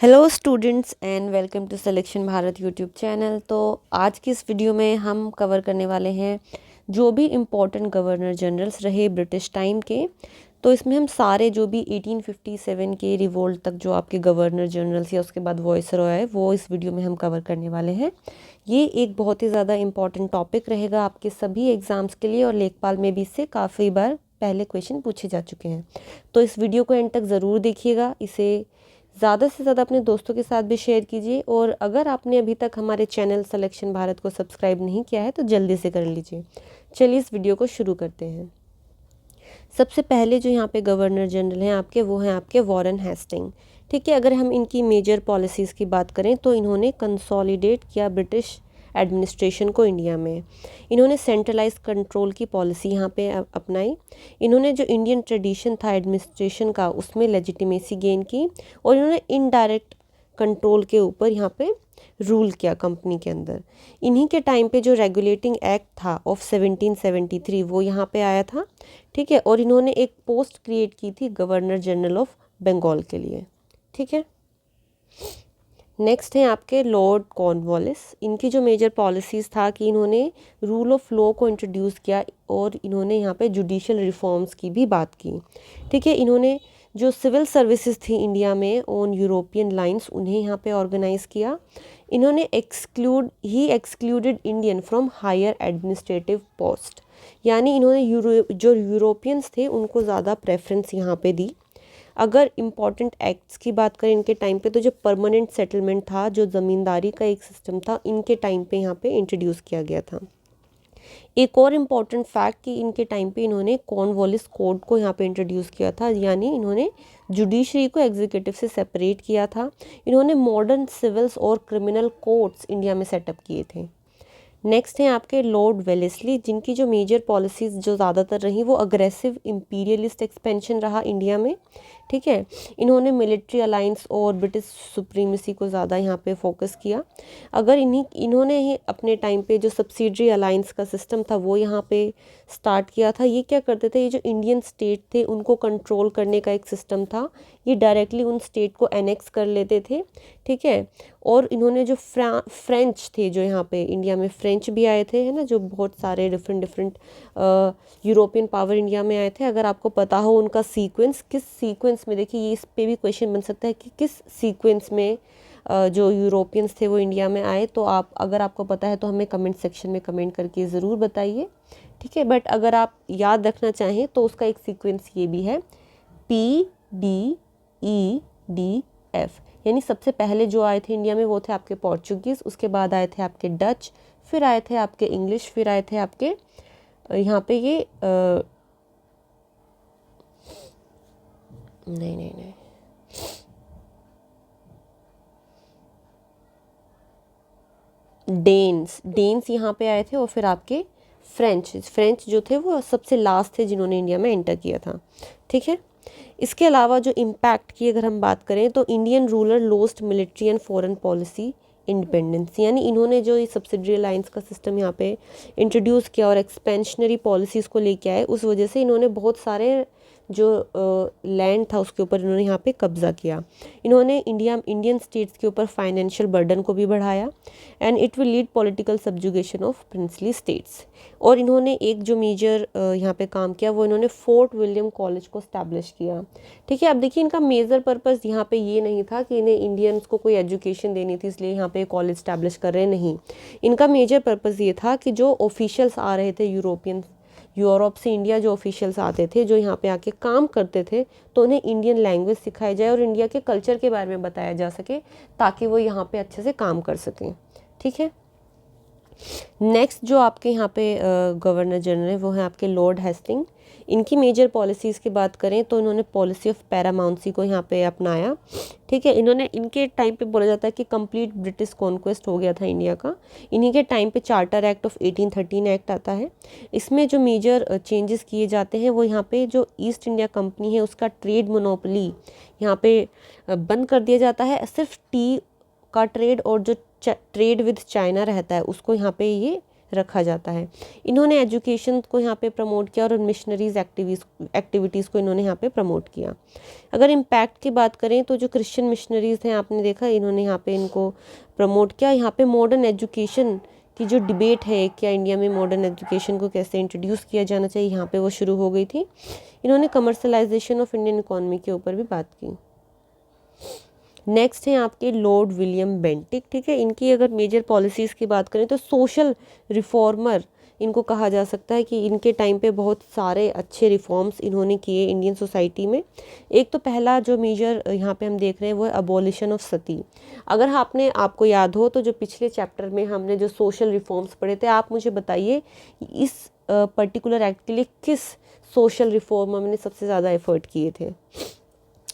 Hello students and welcome to selection Bharat YouTube channel. तो आज की इस वीडियो में हम कवर करने वाले हैं जो भी इम्पोर्टेंट गवर्नर जनरल्स रहे ब्रिटिश टाइम के। तो इसमें हम सारे जो भी 1857 के रिवोल्ट तक जो आपके गवर्नर जनरल्स या उसके बाद वॉइसरॉय है वो इस वीडियो में हम कवर करने वाले हैं। ये एक बहुत ही ज़्यादा इम्पॉर्टेंट टॉपिक रहेगा आपके सभी एग्ज़ाम्स के लिए और लेखपाल में भी इससे काफ़ी बार पहले क्वेश्चन पूछे जा चुके हैं। तो इस वीडियो को एंड तक ज़रूर देखिएगा, इसे ज़्यादा से ज़्यादा अपने दोस्तों के साथ भी शेयर कीजिए और अगर आपने अभी तक हमारे चैनल सिलेक्शन भारत को सब्सक्राइब नहीं किया है तो जल्दी से कर लीजिए। चलिए इस वीडियो को शुरू करते हैं। सबसे पहले जो यहाँ पे गवर्नर जनरल हैं आपके वो हैं आपके वॉरेन हेस्टिंग। ठीक है, अगर हम इनकी मेजर पॉलिसीज़ की बात करें तो इन्होंने कंसोलिडेट किया ब्रिटिश एडमिनिस्ट्रेशन को इंडिया में। इन्होंने सेंट्रलाइज कंट्रोल की पॉलिसी यहाँ पे अपनाई। इन्होंने जो इंडियन ट्रेडिशन था एडमिनिस्ट्रेशन का उसमें लेजिटिमेसी गेन की और इन्होंने इनडायरेक्ट कंट्रोल के ऊपर यहाँ पे रूल किया कंपनी के अंदर। इन्हीं के टाइम पे जो रेगुलेटिंग एक्ट था ऑफ 1773 वो यहाँ पे आया था। ठीक है, और इन्होंने एक पोस्ट क्रिएट की थी गवर्नर जनरल ऑफ बंगाल के लिए। ठीक है, नेक्स्ट हैं आपके लॉर्ड कॉर्नवालिस। इनकी जो मेजर पॉलिसीज़ था कि इन्होंने रूल ऑफ लॉ को इंट्रोड्यूस किया और इन्होंने यहाँ पे जुडिशल रिफॉर्म्स की भी बात की। ठीक है, इन्होंने जो सिविल सर्विसेज थी इंडिया में ऑन यूरोपियन लाइंस उन्हें यहाँ पे ऑर्गेनाइज़ किया। इन्होंने excluded Indian from higher administrative post, यानी इन्होंने जो यूरोपियंस थे उनको ज़्यादा प्रेफरेंस यहाँ पे दी। अगर इम्पॉर्टेंट एक्ट्स की बात करें इनके टाइम पे तो जो परमानेंट सेटलमेंट था, जो ज़मींदारी का एक सिस्टम था, इनके टाइम पे यहाँ पे इंट्रोड्यूस किया गया था। एक और इम्पॉर्टेंट फैक्ट कि इनके टाइम पे इन्होंने कॉर्नवालिस कोड को यहाँ पे इंट्रोड्यूस किया था, यानी इन्होंने जुडिशरी को एग्जीक्यूटिव से सेपरेट किया था। इन्होंने मॉडर्न सिविल्स और क्रिमिनल कोर्ट्स इंडिया में सेटअप किए थे। नेक्स्ट हैं आपके लॉर्ड वेलेस्ली, जिनकी जो मेजर पॉलिसीज़ जो ज़्यादातर रही वो अग्रेसिव इंपीरियलिस्ट एक्सपेंशन रहा इंडिया में। ठीक है, इन्होंने मिलिट्री अलायंस और ब्रिटिश सुप्रीमेसी को ज़्यादा यहाँ पे फोकस किया। अगर इन्होंने ही अपने टाइम पे जो सब्सिडरी अलायंस का सिस्टम था वो यहाँ पे स्टार्ट किया था। ये क्या करते थे, ये जो इंडियन स्टेट थे उनको कंट्रोल करने का एक सिस्टम था। ये डायरेक्टली उन स्टेट को एनेक्स कर लेते थे। ठीक है, और इन्होंने जो फ्रेंच थे, जो यहाँ पे इंडिया में फ्रेंच भी आए थे, है ना, जो बहुत सारे डिफरेंट यूरोपियन पावर इंडिया में आए थे। अगर आपको पता हो उनका सीक्वेंस, किस सीक्वेंस में, देखिए ये इस पे भी क्वेश्चन बन सकता है कि किस सीक्वेंस में जो यूरोपियंस थे वो इंडिया में आए। तो आप अगर आपको पता है तो हमें कमेंट सेक्शन में कमेंट करके ज़रूर बताइए। ठीक है, बट अगर आप याद रखना चाहें तो उसका एक सीक्वेंस ये भी है, PDEDF, यानी सबसे पहले जो आए थे इंडिया में वो थे आपके पोर्चुगीज़, उसके बाद आए थे आपके डच, फिर आए थे आपके इंग्लिश, फिर आए थे आपके यहाँ पे ये नहीं डेन्स यहाँ पे आए थे और फिर आपके फ्रेंच जो थे वो सबसे लास्ट थे जिन्होंने इंडिया में एंटर किया था। ठीक है, इसके अलावा जो इम्पैक्ट की अगर हम बात करें तो Indian ruler lost military and foreign policy independence, यानी इन्होंने जो ये सब्सिडरी अलायंस का सिस्टम यहाँ पे इंट्रोड्यूस किया और एक्सपेंशनरी पॉलिसीज़ को लेके आए, उस वजह से इन्होंने बहुत सारे जो लैंड था उसके ऊपर इन्होंने यहाँ पे कब्ज़ा किया। इन्होंने इंडियन स्टेट्स के ऊपर फाइनेंशियल बर्डन को भी बढ़ाया and it will lead political subjugation of princely states. और इन्होंने एक जो मेजर यहाँ पे काम किया वो इन्होंने फोर्ट विलियम कॉलेज को स्टैब्लिश किया। ठीक है, अब देखिए इनका मेजर पर्पस यहाँ पे ये नहीं था कि इन्हें इंडियंस को कोई एजुकेशन देनी थी इसलिए यहाँ पे कॉलेज स्टैब्लिश कर रहे, नहीं। इनका मेजर पर्पस ये था कि जो ऑफिशियल्स आ रहे थे यूरोप से इंडिया, जो ऑफिशियल्स आते थे जो यहाँ पे आके काम करते थे, तो उन्हें इंडियन लैंग्वेज सिखाई जाए और इंडिया के कल्चर के बारे में बताया जा सके ताकि वो यहाँ पे अच्छे से काम कर सकें। ठीक है, नेक्स्ट जो आपके यहाँ पे गवर्नर जनरल है वो है आपके लॉर्ड हेस्टिंग। इनकी मेजर पॉलिसीज़ की बात करें तो इन्होंने पॉलिसी ऑफ पैरामाउंसी को यहाँ पे अपनाया। ठीक है, इन्होंने इनके टाइम पे बोला जाता है कि कंप्लीट ब्रिटिश कॉन्क्वेस्ट हो गया था इंडिया का। इन्हीं के टाइम पे चार्टर एक्ट ऑफ 1813 एक्ट आता है। इसमें जो मेजर चेंजेस किए जाते हैं वो यहाँ पे जो ईस्ट इंडिया कंपनी है उसका ट्रेड मोनोपोली यहाँ पे बंद कर दिया जाता है। सिर्फ टी का ट्रेड और जो ट्रेड विद चाइना रहता है उसको यहाँ पे ये रखा जाता है। इन्होंने एजुकेशन को यहाँ पे प्रमोट किया और मिशनरीज एक्टिविटीज़ को इन्होंने यहाँ पे प्रमोट किया। अगर इम्पैक्ट की बात करें तो जो क्रिश्चियन मिशनरीज़ हैं आपने देखा इन्होंने यहाँ पे इनको प्रमोट किया। यहाँ पे मॉडर्न एजुकेशन की जो डिबेट है क्या इंडिया में मॉडर्न एजुकेशन को कैसे इंट्रोड्यूस किया जाना चाहिए, यहाँ पे वो शुरू हो गई थी। इन्होंने कमर्शलाइजेशन ऑफ इंडियन इकोनॉमी के ऊपर भी बात की। नेक्स्ट हैं आपके लॉर्ड विलियम बेंटिक, ठीक है। इनकी अगर मेजर पॉलिसीज़ की बात करें तो सोशल रिफॉर्मर इनको कहा जा सकता है कि इनके टाइम पे बहुत सारे अच्छे रिफॉर्म्स इन्होंने किए इंडियन सोसाइटी में। एक तो पहला जो मेजर यहाँ पे हम देख रहे हैं वो है अबॉलिशन ऑफ सती। अगर आपको याद हो तो जो पिछले चैप्टर में हमने जो सोशल रिफॉर्म्स पढ़े थे, आप मुझे बताइए इस पर्टिकुलर एक्ट के लिए किस सोशल रिफॉर्म हमने सबसे ज़्यादा एफर्ट किए थे,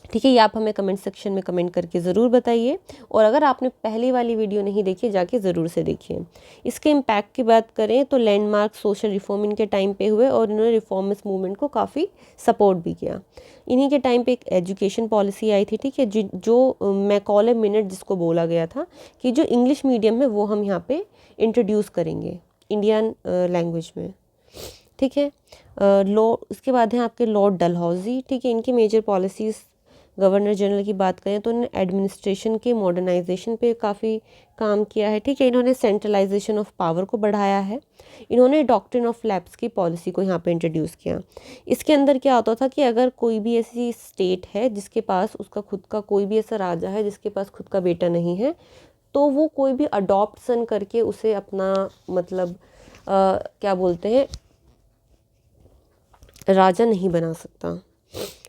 ठीक है। ये आप हमें कमेंट सेक्शन में कमेंट करके ज़रूर बताइए। और अगर आपने पहली वाली वीडियो नहीं देखी जाके ज़रूर से देखिए। इसके इम्पैक्ट की बात करें तो लैंडमार्क सोशल रिफॉर्म इनके टाइम पे हुए और इन्होंने रिफॉर्मिस्ट मूवमेंट को काफ़ी सपोर्ट भी किया। इन्हीं के टाइम पे एक एजुकेशन पॉलिसी आई थी, ठीक है, जो मैकॉले मिनट जिसको बोला गया था कि जो इंग्लिश मीडियम में वो हम यहाँ पे इंट्रोड्यूस करेंगे इंडियन लैंग्वेज में, ठीक है। इसके बाद हैं आपके लॉर्ड डलहौजी, ठीक है। इनकी मेजर पॉलिसीज़ गवर्नर जनरल की बात करें तो इन्होंने एडमिनिस्ट्रेशन के मॉडर्नाइजेशन पे काफ़ी काम किया है, ठीक है। इन्होंने सेंट्रलाइजेशन ऑफ पावर को बढ़ाया है। इन्होंने डॉक्ट्रिन ऑफ लैप्स की पॉलिसी को यहाँ पे इंट्रोड्यूस किया। इसके अंदर क्या होता था कि अगर कोई भी ऐसी स्टेट है जिसके पास उसका खुद का कोई भी ऐसा राजा है जिसके पास खुद का बेटा नहीं है, तो वो कोई भी अडॉप्ट सन करके उसे अपना मतलब क्या बोलते हैं राजा नहीं बना सकता,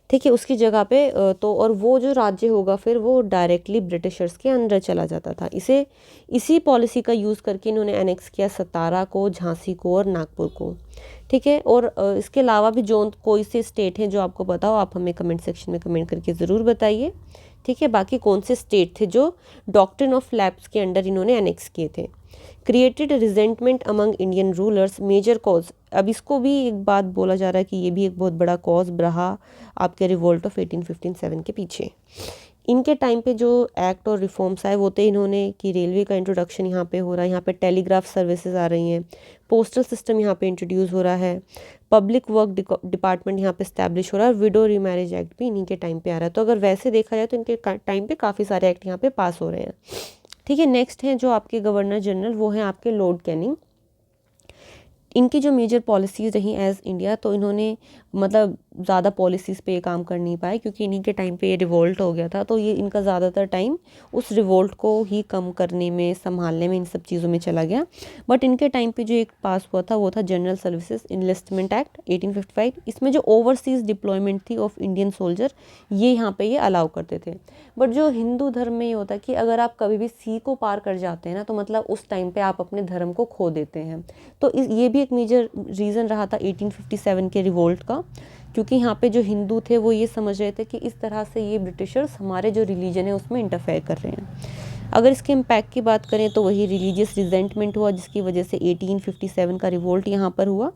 ठीक है। उसकी जगह पे तो और वो जो राज्य होगा फिर वो डायरेक्टली ब्रिटिशर्स के अंदर चला जाता था। इसी पॉलिसी का यूज़ करके इन्होंने एनेक्स किया सतारा को, झांसी को और नागपुर को, ठीक है। और इसके अलावा भी जो कोई से स्टेट हैं जो आपको पता हो आप हमें कमेंट सेक्शन में कमेंट करके ज़रूर बताइए, ठीक है। बाकी कौन से स्टेट थे जो डॉक्ट्रिन ऑफ लैप्स के अंडर इन्होंने एनेक्स किए थे। Created resentment among Indian rulers major cause. अब इसको भी एक बात बोला जा रहा है कि ये भी एक बहुत बड़ा कॉज रहा आपके रिवोल्ट ऑफ 1857 के पीछे। इनके टाइम पे जो एक्ट और रिफॉर्म्स आए वो थे इन्होंने कि रेलवे का इंट्रोडक्शन यहाँ पे हो रहा है, यहाँ पे टेलीग्राफ सर्विसेज आ रही हैं, पोस्टल सिस्टम यहाँ पे इंट्रोड्यूस हो रहा है, पब्लिक वर्क डिपार्टमेंट यहाँ पे स्टैब्लिश हो रहा है, विडो रीमैरिज एक्ट भी इन्हीं के टाइम पे आ रहा है। तो अगर वैसे देखा जाए तो इनके टाइम पे काफ़ी सारे एक्ट यहाँ पे पास हो रहे हैं, ठीक है। नेक्स्ट हैं जो आपके गवर्नर जनरल वो हैं आपके लॉर्ड कैनिंग। इनकी जो मेजर पॉलिसीज़ रहीं एज इंडिया तो इन्होंने मतलब ज़्यादा पॉलिसीज़ पे काम कर नहीं पाए क्योंकि इन्हीं के टाइम पे ये रिवोल्ट हो गया था। तो ये इनका ज़्यादातर टाइम उस रिवोल्ट को ही कम करने में, संभालने में, इन सब चीज़ों में चला गया। बट इनके टाइम पे जो एक पास हुआ था वो था जनरल सर्विसेज इनलिस्टमेंट एक्ट 1855। इसमें जो ओवरसीज़ डिप्लॉयमेंट थी ऑफ इंडियन सोल्जर ये यहाँ पे ये अलाउ करते थे। बट जो हिंदू धर्म में ये होता है कि अगर आप कभी भी सी को पार कर जाते हैं ना तो मतलब उस टाइम पे आप अपने धर्म को खो देते हैं। तो ये भी एक मेजर रीज़न रहा था 1857 के रिवोल्ट का, क्योंकि यहाँ पे जो हिंदू थे वो ये समझ रहे थे कि इस तरह से ये ब्रिटिशर्स हमारे जो रिलीजन है उसमें इंटरफेयर कर रहे हैं। अगर इसके इम्पैक्ट की बात करें तो वही रिलीजियस रिजेंटमेंट हुआ जिसकी वजह से 1857 का रिवोल्ट यहाँ पर हुआ,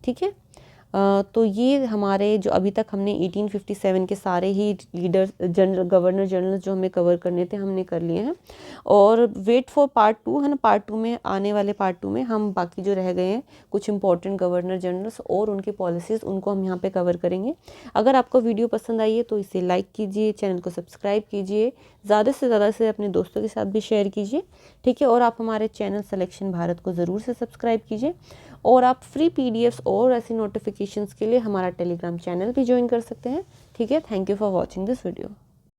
ठीक है। तो ये हमारे जो अभी तक हमने 1857 के सारे ही लीडर्स गवर्नर जनरल जो हमें कवर करने थे हमने कर लिए हैं। और वेट फॉर पार्ट 2 है ना, पार्ट 2 में आने वाले पार्ट 2 में हम बाकी जो रह गए हैं कुछ इंपॉर्टेंट गवर्नर जनरल्स और उनकी पॉलिसीज़ उनको हम यहाँ पे कवर करेंगे। अगर आपको वीडियो पसंद आई है तो इसे लाइक कीजिए, चैनल को सब्सक्राइब कीजिए, ज़्यादा से ज़्यादा से अपने दोस्तों के साथ भी शेयर कीजिए, ठीक है। और आप हमारे चैनल सिलेक्शन भारत को ज़रूर से सब्सक्राइब कीजिए। और आप फ्री पीडीएफ्स और ऐसी नोटिफिकेशंस के लिए हमारा टेलीग्राम चैनल भी ज्वाइन कर सकते हैं, ठीक है। Thank you for watching this video.